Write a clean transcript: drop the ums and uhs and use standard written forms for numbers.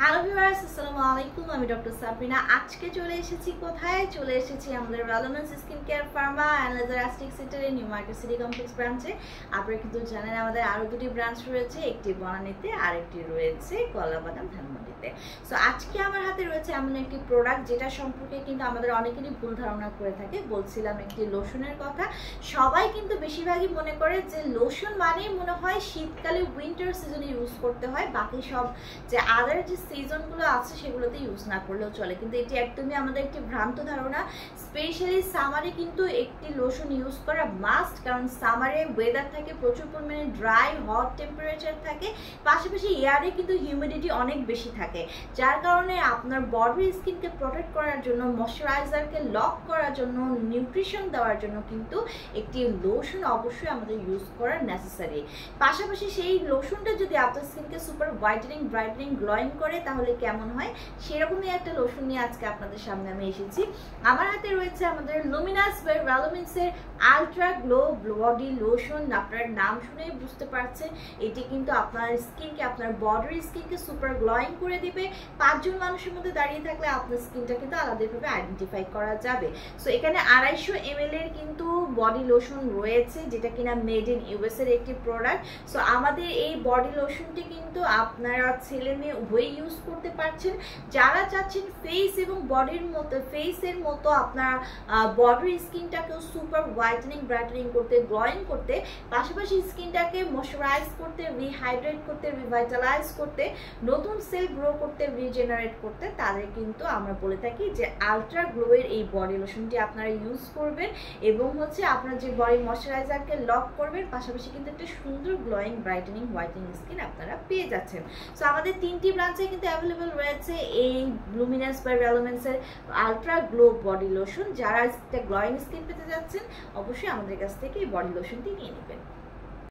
Hello viewers, আসসালামু আলাইকুম। আমি ডক্টর সাবরিনা। আজকে চলে এসেছি কোথায়? চলে এসেছি আমাদের ভ্যালোমেন্স skin care pharma and laser aesthetic সেন্টারের নিউ মার্কেট সিটি কমপ্লেক্স ব্রাঞ্চে। আপনারা কিন্তু জানেন আমাদের আরও দুটি ব্রাঞ্চ রয়েছে, একটি বনানীতে আর একটি রয়েছে কলাবাগান ধানমন্ডিতে। সো আজকে আমার হাতে রয়েছে এমন একটি প্রোডাক্ট যেটা সম্পর্কে কিন্তু আমাদের অনেকেরই ভুল ধারণা করে থাকে। বলছিলাম একটি লোশনের কথা। সবাই কিন্তু বেশিরভাগই মনে করে যে লোশন মানেই মনে হয় শীতকালে উইন্টার সিজনে ইউজ করতে হয়, বাকি সব যে আদার যে সিজনগুলো আছে সেগুলোতে ইউজ না করলেও চলে, কিন্তু এটি একদমই আমাদের একটি ভ্রান্ত ধারণা। স্পেশালি সামারে কিন্তু একটি লোশন ইউজ করা মাস্ট, কারণ সামারে ওয়েদার থাকে প্রচুর পরিমাণে ড্রাই হট টেম্পারেচার থাকে, পাশাপাশি এয়ারে কিন্তু হিউমিডিটি অনেক বেশি থাকে, যার কারণে আপনার বডি স্কিনকে প্রোটেক্ট করার জন্য, ময়শ্চারাইজারকে লক করার জন্য, নিউট্রিশন দেওয়ার জন্য কিন্তু একটি লোশন অবশ্যই আমাদের ইউজ করা নেসেসারি। পাশাপাশি সেই লোশনটা যদি আপনার স্কিনকে সুপার হোয়াইটেনিং, ব্রাইটেনিং, গ্লোয়িং করে তাহলে কেমন হয় সেরকমই একটা লোশন নিয়ে আজকে আপনাদের সামনে আমি এসেছি। আমার হাতে রয়েছে আমাদের লুমিনাস বাই ভ্যালোমেন্সের আলট্রা গ্লো বডি লোশন। আপনার নাম শুনেই বুঝতে পারছেন এটি কিন্তু আপনার স্কিনকে, আপনার বডির স্কিনকে সুপার গ্লোয়িং করে দিবে। 5 জন মানুষের মধ্যে দাঁড়িয়ে থাকলে আপনার স্কিনটা কিন্তু আলাদাভাবে আইডেন্টিফাই করা যাবে। সো এখানে 250 ml এর কিন্তু বডি লোশন রয়েছে, যেটা কিনা মেড ইন ইউএস এর একটি প্রোডাক্ট। সো আমাদের এই বডি লোশনটি কিন্তু আপনারা ছেলে মেয়ে উভয়ই ইউজ করতে পারছেন। যারা চাচ্ছেন ফেস এবং বডির মতো, ফেসের মতো আপনার বডির স্কিনটাকেও সুপার হোয়াইটেনিং, ব্রাইটেনিং করতে, গ্লোয়িং করতে, পাশাপাশি স্কিনটাকে ময়শ্চারাইজ করতে, রিহাইড্রেট করতে, রিভাইটালাইজ করতে, নতুন সেল গ্রো করতে, রিজেনারেট করতে, তাদের কিন্তু আমরা বলে থাকি যে আলট্রা গ্লোয়ের এই বডি লোশনটি আপনারা ইউজ করবেন এবং আপনার যে বডি ময়শ্চারাইজারকে লক করবেন, পাশাপাশি কিন্তু একটা সুন্দর গ্লোয়িং, ব্রাইটেনিং, হোয়াইটেনিং স্কিন আপনারা পেয়ে যাচ্ছেন। সো আমাদের 3টি ব্রাঞ্চে কিন্তু অ্যাভেলেবল রয়েছে এই লুমিনাস বাই ভ্যালোমেন্সের আলট্রা গ্লো বডি লোশন। যারা একটা গ্লোয়িং স্কিন পেতে যাচ্ছেন অবশ্যই আমাদের কাছ থেকে এই বডি লোশনটি নিয়ে নেবেন।